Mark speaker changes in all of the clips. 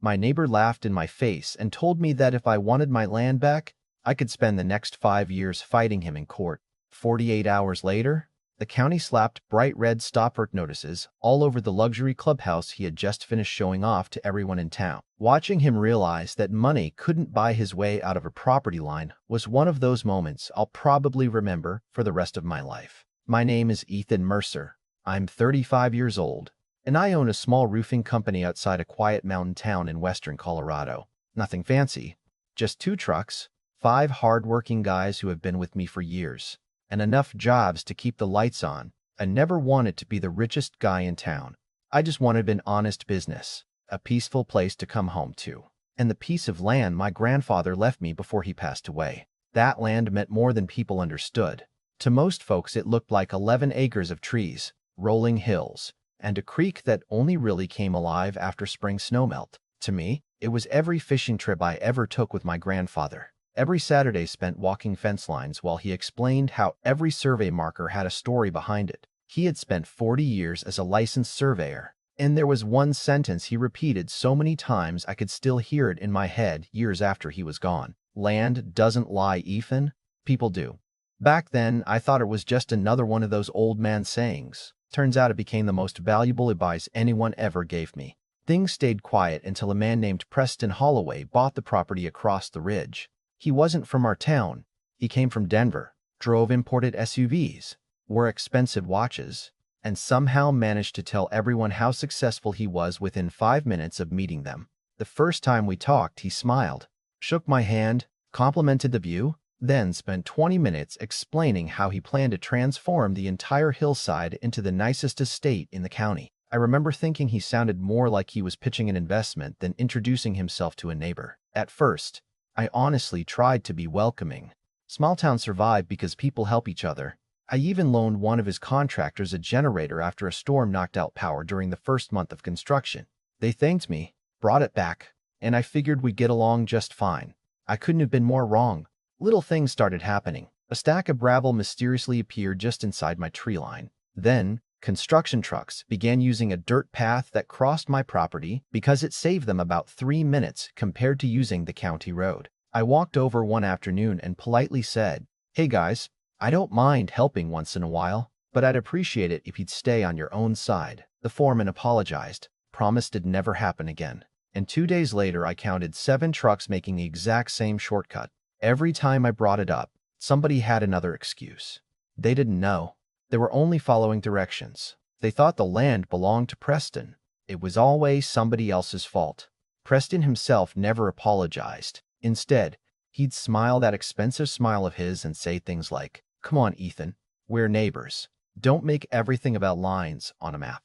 Speaker 1: My neighbor laughed in my face and told me that if I wanted my land back, I could spend the next 5 years fighting him in court. 48 hours later, the county slapped bright red stop work notices all over the luxury clubhouse he had just finished showing off to everyone in town. Watching him realize that money couldn't buy his way out of a property line was one of those moments I'll probably remember for the rest of my life. My name is Ethan Mercer. I'm 35 years old, and I own a small roofing company outside a quiet mountain town in western Colorado. Nothing fancy, just 2 trucks, 5 hard-working guys who have been with me for years, and enough jobs to keep the lights on. I never wanted to be the richest guy in town. I just wanted an honest business, a peaceful place to come home to, and the piece of land my grandfather left me before he passed away. That land meant more than people understood. To most folks, it looked like 11 acres of trees, rolling hills, and a creek that only really came alive after spring snowmelt. To me, it was every fishing trip I ever took with my grandfather. Every Saturday spent walking fence lines while he explained how every survey marker had a story behind it. He had spent 40 years as a licensed surveyor, and there was one sentence he repeated so many times I could still hear it in my head years after he was gone. Land doesn't lie, Ethan. People do. Back then, I thought it was just another one of those old man sayings. Turns out it became the most valuable advice anyone ever gave me. Things stayed quiet until a man named Preston Holloway bought the property across the ridge. He wasn't from our town. He came from Denver, drove imported SUVs, wore expensive watches, and somehow managed to tell everyone how successful he was within 5 minutes of meeting them. The first time we talked, he smiled, shook my hand, complimented the view, then spent 20 minutes explaining how he planned to transform the entire hillside into the nicest estate in the county. I remember thinking he sounded more like he was pitching an investment than introducing himself to a neighbor. At first, I honestly tried to be welcoming. Small towns survive because people help each other. I even loaned one of his contractors a generator after a storm knocked out power during the first month of construction. They thanked me, brought it back, and I figured we'd get along just fine. I couldn't have been more wrong. Little things started happening. A stack of gravel mysteriously appeared just inside my tree line. Then, construction trucks began using a dirt path that crossed my property because it saved them about 3 minutes compared to using the county road. I walked over one afternoon and politely said, "Hey guys, I don't mind helping once in a while, but I'd appreciate it if you'd stay on your own side." The foreman apologized, promised it'd never happen again. And 2 days later, I counted 7 trucks making the exact same shortcut. Every time I brought it up, somebody had another excuse. They didn't know. They were only following directions. They thought the land belonged to Preston. It was always somebody else's fault. Preston himself never apologized. Instead, he'd smile that expensive smile of his and say things like, "Come on, Ethan, we're neighbors. Don't make everything about lines on a map."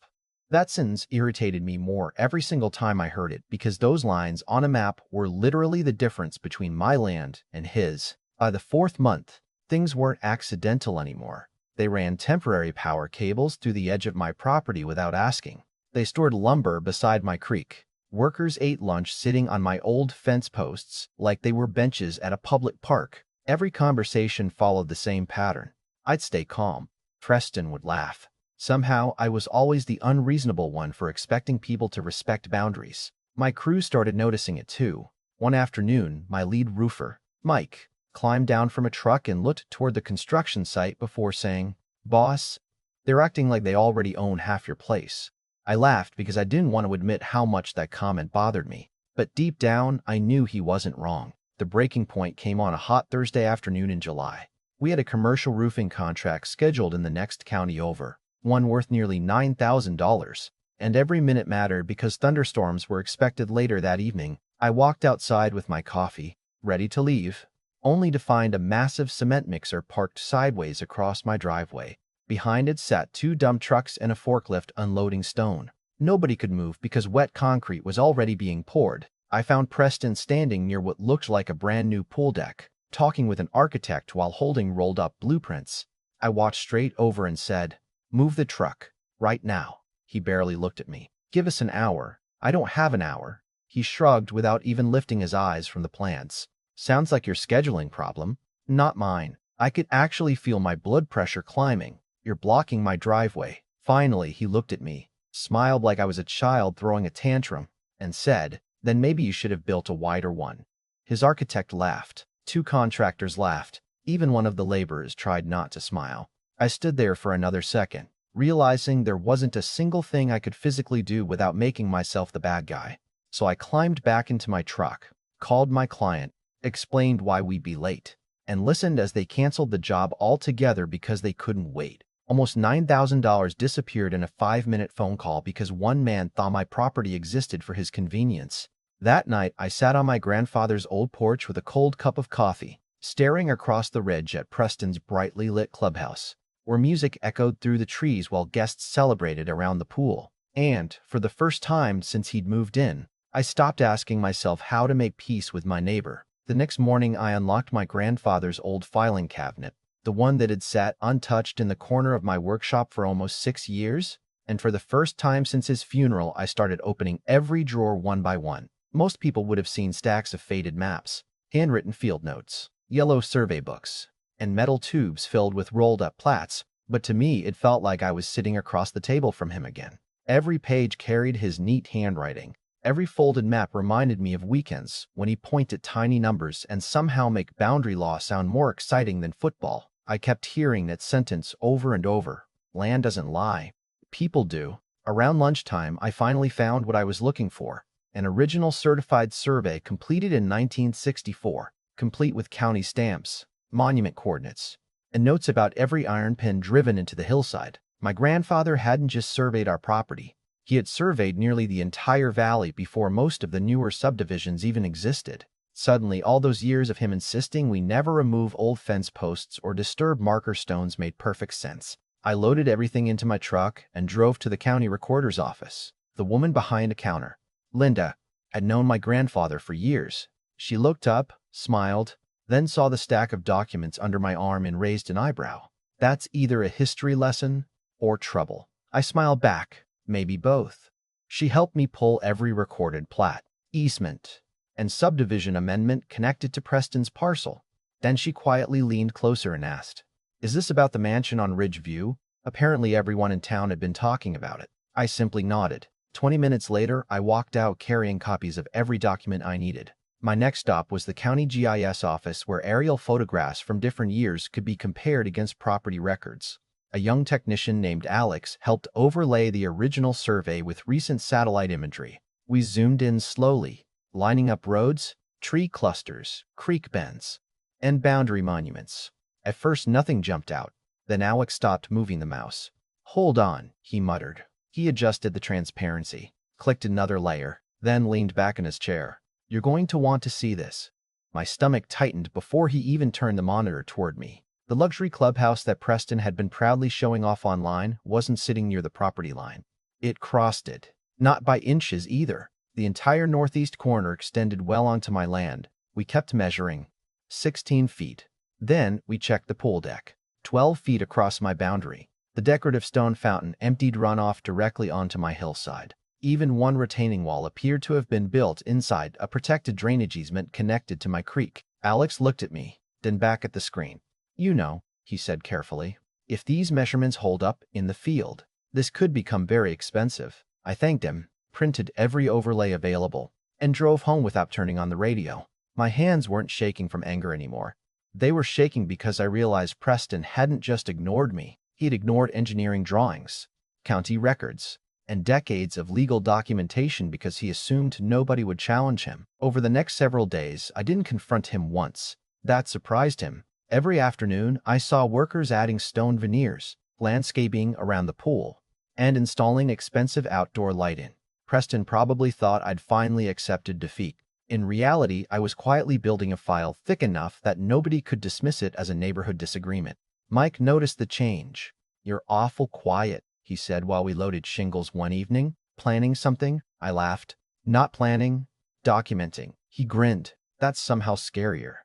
Speaker 1: That sentence irritated me more every single time I heard it because those lines on a map were literally the difference between my land and his. By the 4th month, things weren't accidental anymore. They ran temporary power cables through the edge of my property without asking. They stored lumber beside my creek. Workers ate lunch sitting on my old fence posts like they were benches at a public park. Every conversation followed the same pattern. I'd stay calm. Preston would laugh. Somehow, I was always the unreasonable one for expecting people to respect boundaries. My crew started noticing it too. One afternoon, my lead roofer, Mike, climbed down from a truck and looked toward the construction site before saying, "Boss, they're acting like they already own half your place." I laughed because I didn't want to admit how much that comment bothered me. But deep down, I knew he wasn't wrong. The breaking point came on a hot Thursday afternoon in July. We had a commercial roofing contract scheduled in the next county over, one worth nearly $9,000, and every minute mattered because thunderstorms were expected later that evening. I walked outside with my coffee, ready to leave, only to find a massive cement mixer parked sideways across my driveway. Behind it sat 2 dump trucks and a forklift unloading stone. Nobody could move because wet concrete was already being poured. I found Preston standing near what looked like a brand new pool deck, talking with an architect while holding rolled up blueprints. I watched straight over and said, "Move the truck, right now." He barely looked at me. "Give us an hour." "I don't have an hour." He shrugged without even lifting his eyes from the plans. "Sounds like your scheduling problem." "Not mine." I could actually feel my blood pressure climbing. "You're blocking my driveway." Finally, he looked at me, smiled like I was a child throwing a tantrum, and said, Then maybe you should have built a wider one. His architect laughed. 2 contractors laughed. Even one of the laborers tried not to smile. I stood there for another second, realizing there wasn't a single thing I could physically do without making myself the bad guy. So I climbed back into my truck, called my client, explained why we'd be late, and listened as they canceled the job altogether because they couldn't wait. Almost $9,000 disappeared in a 5-minute phone call because one man thought my property existed for his convenience. That night, I sat on my grandfather's old porch with a cold cup of coffee, staring across the ridge at Preston's brightly lit clubhouse, where music echoed through the trees while guests celebrated around the pool. And, for the first time since he'd moved in, I stopped asking myself how to make peace with my neighbor. The next morning, I unlocked my grandfather's old filing cabinet, the one that had sat untouched in the corner of my workshop for almost 6 years, and for the first time since his funeral, I started opening every drawer one by one. Most people would have seen stacks of faded maps, handwritten field notes, yellow survey books, and metal tubes filled with rolled-up plats, but to me it felt like I was sitting across the table from him again. Every page carried his neat handwriting. Every folded map reminded me of weekends when he pointed tiny numbers and somehow make boundary law sound more exciting than football. I kept hearing that sentence over and over. Land doesn't lie. People do. Around lunchtime, I finally found what I was looking for. An original certified survey completed in 1964, complete with county stamps, monument coordinates, and notes about every iron pin driven into the hillside. My grandfather hadn't just surveyed our property. He had surveyed nearly the entire valley before most of the newer subdivisions even existed. Suddenly, all those years of him insisting we never remove old fence posts or disturb marker stones made perfect sense. I loaded everything into my truck and drove to the county recorder's office. The woman behind a counter, Linda, had known my grandfather for years. She looked up, smiled, then saw the stack of documents under my arm and raised an eyebrow. That's either a history lesson or trouble. I smiled back, maybe both. She helped me pull every recorded plat, easement, and subdivision amendment connected to Preston's parcel. Then she quietly leaned closer and asked, "Is this about the mansion on Ridge View?" Apparently everyone in town had been talking about it. I simply nodded. 20 minutes later, I walked out carrying copies of every document I needed. My next stop was the county GIS office where aerial photographs from different years could be compared against property records. A young technician named Alex helped overlay the original survey with recent satellite imagery. We zoomed in slowly, lining up roads, tree clusters, creek bends, and boundary monuments. At first, nothing jumped out. Then Alex stopped moving the mouse. "Hold on," he muttered. He adjusted the transparency, clicked another layer, then leaned back in his chair. "You're going to want to see this." My stomach tightened before he even turned the monitor toward me. The luxury clubhouse that Preston had been proudly showing off online wasn't sitting near the property line. It crossed it. Not by inches either. The entire northeast corner extended well onto my land. We kept measuring. 16 feet. Then we checked the pool deck. 12 feet across my boundary. The decorative stone fountain emptied runoff directly onto my hillside. Even one retaining wall appeared to have been built inside a protected drainage easement connected to my creek. Alex looked at me, then back at the screen. "You know," he said carefully, "if these measurements hold up in the field, this could become very expensive." I thanked him, printed every overlay available, and drove home without turning on the radio. My hands weren't shaking from anger anymore. They were shaking because I realized Preston hadn't just ignored me. He'd ignored engineering drawings, county records, and decades of legal documentation because he assumed nobody would challenge him. Over the next several days, I didn't confront him once. That surprised him. Every afternoon, I saw workers adding stone veneers, landscaping around the pool, and installing expensive outdoor lighting. Preston probably thought I'd finally accepted defeat. In reality, I was quietly building a file thick enough that nobody could dismiss it as a neighborhood disagreement. Mike noticed the change. "You're awful quiet," he said while we loaded shingles one evening. "Planning something?" I laughed. "Not planning, documenting." He grinned. "That's somehow scarier."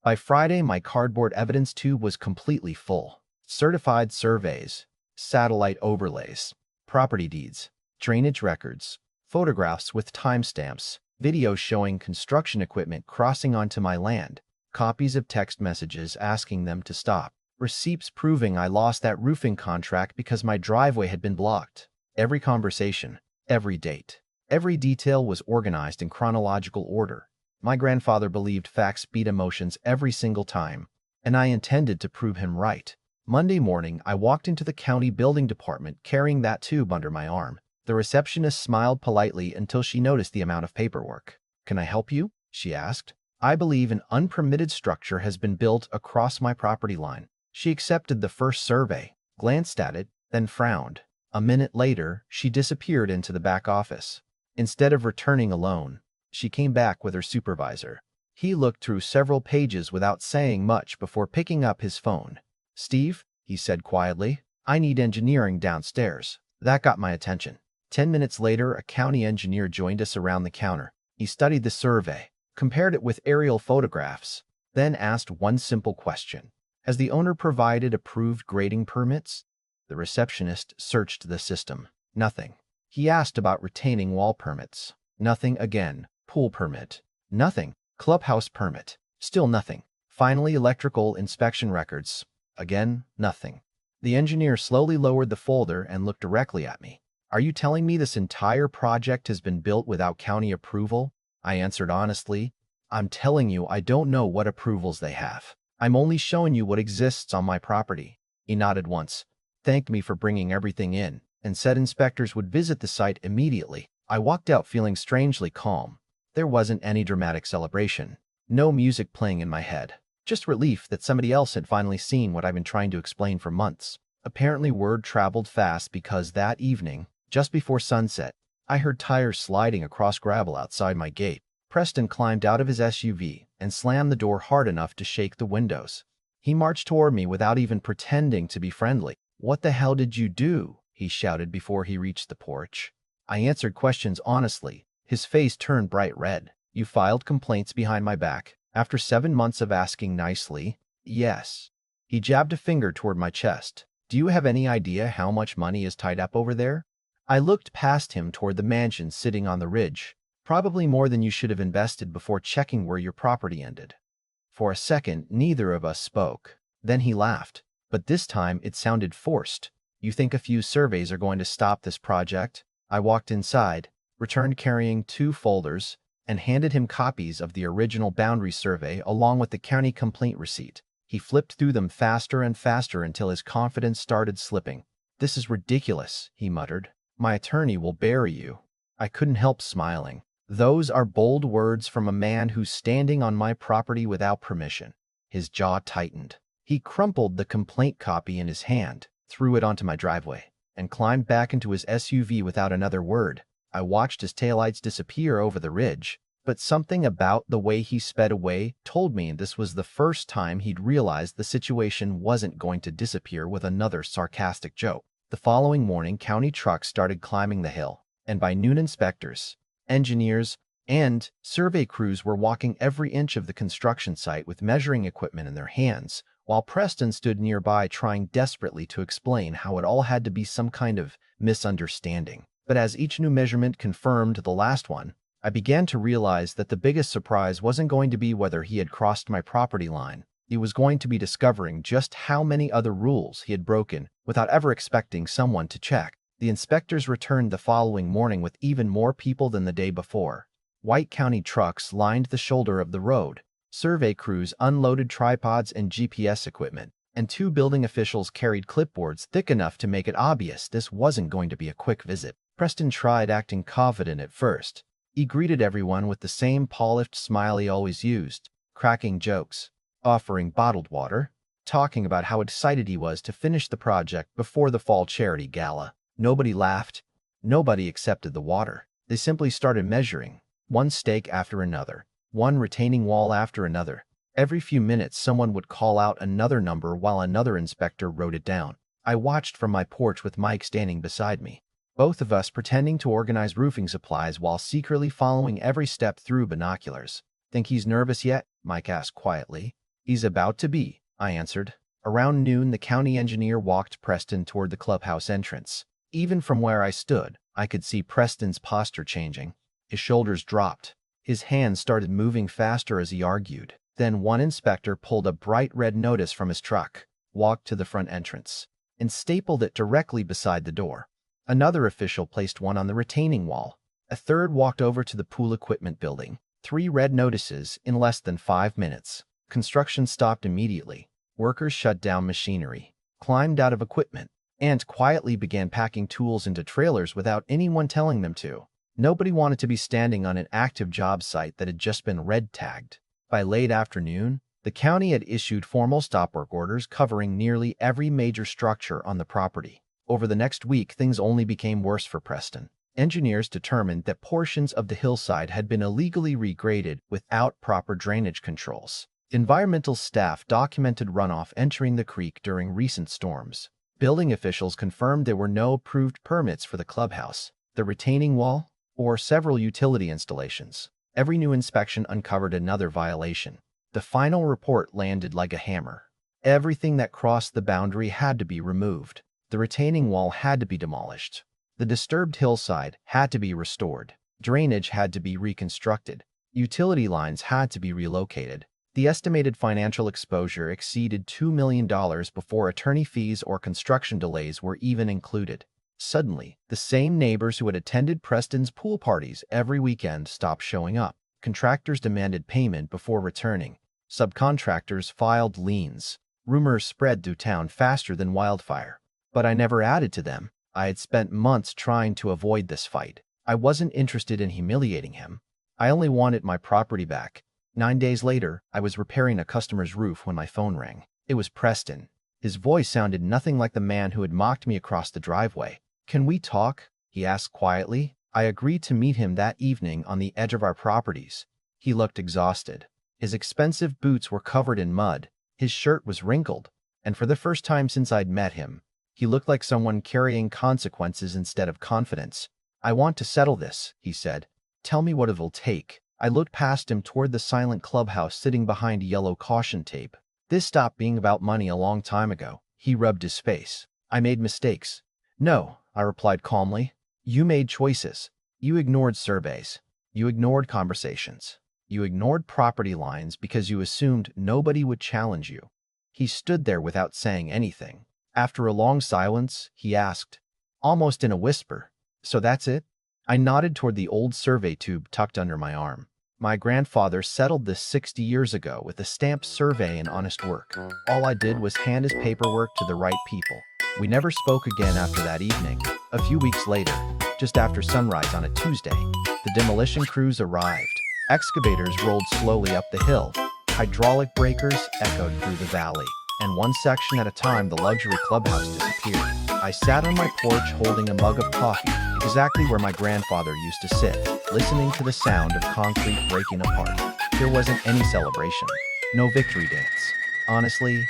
Speaker 1: By Friday, my cardboard evidence tube was completely full. Certified surveys, satellite overlays, property deeds, drainage records, photographs with timestamps, videos showing construction equipment crossing onto my land, copies of text messages asking them to stop, receipts proving I lost that roofing contract because my driveway had been blocked. Every conversation, every date, Every detail was organized in chronological order. My grandfather believed facts beat emotions every single time, and I intended to prove him right. Monday morning, I walked into the county building department carrying that tube under my arm. The receptionist smiled politely until she noticed the amount of paperwork. "Can I help you?" she asked. "I believe an unpermitted structure has been built across my property line." She accepted the first survey, glanced at it, then frowned. A minute later, she disappeared into the back office. Instead of returning alone, she came back with her supervisor. He looked through several pages without saying much before picking up his phone. "Steve," he said quietly, "I need engineering downstairs." That got my attention. 10 minutes later, a county engineer joined us around the counter. He studied the survey, compared it with aerial photographs, then asked one simple question. "Has the owner provided approved grading permits?" The receptionist searched the system. Nothing. He asked about retaining wall permits. Nothing again. Pool permit. Nothing. Clubhouse permit. Still nothing. Finally, electrical inspection records. Again, nothing. The engineer slowly lowered the folder and looked directly at me. "Are you telling me this entire project has been built without county approval?" I answered honestly. "I'm telling you I don't know what approvals they have. I'm only showing you what exists on my property." He nodded once, thanked me for bringing everything in, and said inspectors would visit the site immediately. I walked out feeling strangely calm. There wasn't any dramatic celebration. No music playing in my head. Just relief that somebody else had finally seen what I've been trying to explain for months. Apparently word traveled fast because that evening, just before sunset, I heard tires sliding across gravel outside my gate. Preston climbed out of his SUV and slammed the door hard enough to shake the windows. He marched toward me without even pretending to be friendly. "What the hell did you do?" he shouted before he reached the porch. I answered questions honestly. His face turned bright red. "You filed complaints behind my back after 7 months of asking nicely?" "Yes." He jabbed a finger toward my chest. "Do you have any idea how much money is tied up over there?" I looked past him toward the mansion sitting on the ridge. "Probably more than you should have invested before checking where your property ended." For a second, neither of us spoke. Then he laughed, but this time it sounded forced. "You think a few surveys are going to stop this project?" I walked inside, returned carrying 2 folders, and handed him copies of the original boundary survey along with the county complaint receipt. He flipped through them faster and faster until his confidence started slipping. "This is ridiculous," he muttered. "My attorney will bury you." I couldn't help smiling. Those are bold words from a man who's standing on my property without permission. His jaw tightened. He crumpled the complaint copy in his hand, threw it onto my driveway, and climbed back into his SUV without another word. I watched his taillights disappear over the ridge, but something about the way he sped away told me this was the first time he'd realized the situation wasn't going to disappear with another sarcastic joke. The following morning, county trucks started climbing the hill, and by noon inspectors, engineers, and survey crews were walking every inch of the construction site with measuring equipment in their hands, while Preston stood nearby trying desperately to explain how it all had to be some kind of misunderstanding. But as each new measurement confirmed the last one, I began to realize that the biggest surprise wasn't going to be whether he had crossed my property line. It was going to be discovering just how many other rules he had broken without ever expecting someone to check. The inspectors returned the following morning with even more people than the day before. White county trucks lined the shoulder of the road. Survey crews unloaded tripods and GPS equipment, and 2 building officials carried clipboards thick enough to make it obvious this wasn't going to be a quick visit. Preston tried acting confident at first. He greeted everyone with the same polished smile he always used, cracking jokes, offering bottled water, talking about how excited he was to finish the project before the fall charity gala. Nobody laughed. Nobody accepted the water. They simply started measuring, one stake after another, one retaining wall after another. Every few minutes, someone would call out another number while another inspector wrote it down. I watched from my porch with Mike standing beside me, both of us pretending to organize roofing supplies while secretly following every step through binoculars. "Think he's nervous yet?" Mike asked quietly. "He's about to be," I answered. Around noon, the county engineer walked Preston toward the clubhouse entrance. Even from where I stood, I could see Preston's posture changing. His shoulders dropped. His hands started moving faster as he argued. Then one inspector pulled a bright red notice from his truck, walked to the front entrance, and stapled it directly beside the door. Another official placed one on the retaining wall. A third walked over to the pool equipment building. 3 red notices in less than 5 minutes. Construction stopped immediately. Workers shut down machinery, climbed out of equipment, and quietly began packing tools into trailers without anyone telling them to. Nobody wanted to be standing on an active job site that had just been red tagged. By late afternoon, the county had issued formal stop work orders covering nearly every major structure on the property. Over the next week, things only became worse for Preston. Engineers determined that portions of the hillside had been illegally regraded without proper drainage controls. Environmental staff documented runoff entering the creek during recent storms. Building officials confirmed there were no approved permits for the clubhouse, the retaining wall, or several utility installations. Every new inspection uncovered another violation. The final report landed like a hammer. Everything that crossed the boundary had to be removed. The retaining wall had to be demolished. The disturbed hillside had to be restored. Drainage had to be reconstructed. Utility lines had to be relocated. The estimated financial exposure exceeded $2 million before attorney fees or construction delays were even included. Suddenly, the same neighbors who had attended Preston's pool parties every weekend stopped showing up. Contractors demanded payment before returning. Subcontractors filed liens. Rumors spread through town faster than wildfire. But I never added to them. I had spent months trying to avoid this fight. I wasn't interested in humiliating him. I only wanted my property back. 9 days later, I was repairing a customer's roof when my phone rang. It was Preston. His voice sounded nothing like the man who had mocked me across the driveway. "Can we talk?" he asked quietly. I agreed to meet him that evening on the edge of our properties. He looked exhausted. His expensive boots were covered in mud. His shirt was wrinkled. And for the first time since I'd met him, he looked like someone carrying consequences instead of confidence. "I want to settle this," he said. "Tell me what it'll take." I looked past him toward the silent clubhouse sitting behind yellow caution tape. "This stopped being about money a long time ago." He rubbed his face. "I made mistakes." "No," I replied calmly. "You made choices. You ignored surveys. You ignored conversations. You ignored property lines because you assumed nobody would challenge you." He stood there without saying anything. After a long silence, he asked, almost in a whisper, "So that's it?" I nodded toward the old survey tube tucked under my arm. "My grandfather settled this 60 years ago with a stamped survey and honest work. All I did was hand his paperwork to the right people." We never spoke again after that evening. A few weeks later, just after sunrise on a Tuesday, the demolition crews arrived. Excavators rolled slowly up the hill. Hydraulic breakers echoed through the valley. And one section at a time, the luxury clubhouse disappeared. I sat on my porch holding a mug of coffee, exactly where my grandfather used to sit, listening to the sound of concrete breaking apart. There wasn't any celebration. No victory dance. Honestly,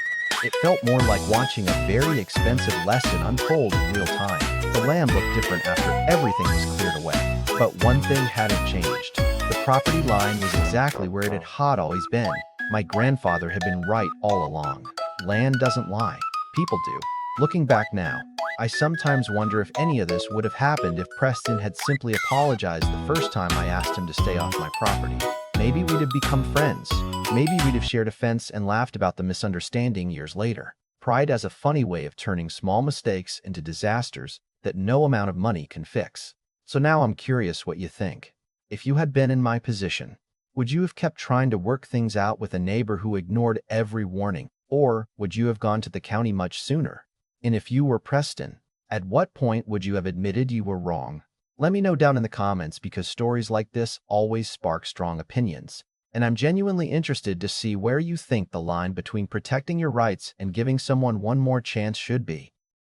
Speaker 1: it felt more like watching a very expensive lesson unfold in real time. The land looked different after everything was cleared away. But one thing hadn't changed. The property line was exactly where it had always been. My grandfather had been right all along. Land doesn't lie. People do. Looking back now, I sometimes wonder if any of this would have happened if Preston had simply apologized the first time I asked him to stay off my property. Maybe we'd have become friends. Maybe we'd have shared a fence and laughed about the misunderstanding years later. Pride has a funny way of turning small mistakes into disasters that no amount of money can fix. So now I'm curious what you think. If you had been in my position, would you have kept trying to work things out with a neighbor who ignored every warning? Or would you have gone to the county much sooner? And if you were Preston, at what point would you have admitted you were wrong? Let me know down in the comments because stories like this always spark strong opinions. And I'm genuinely interested to see where you think the line between protecting your rights and giving someone one more chance should be.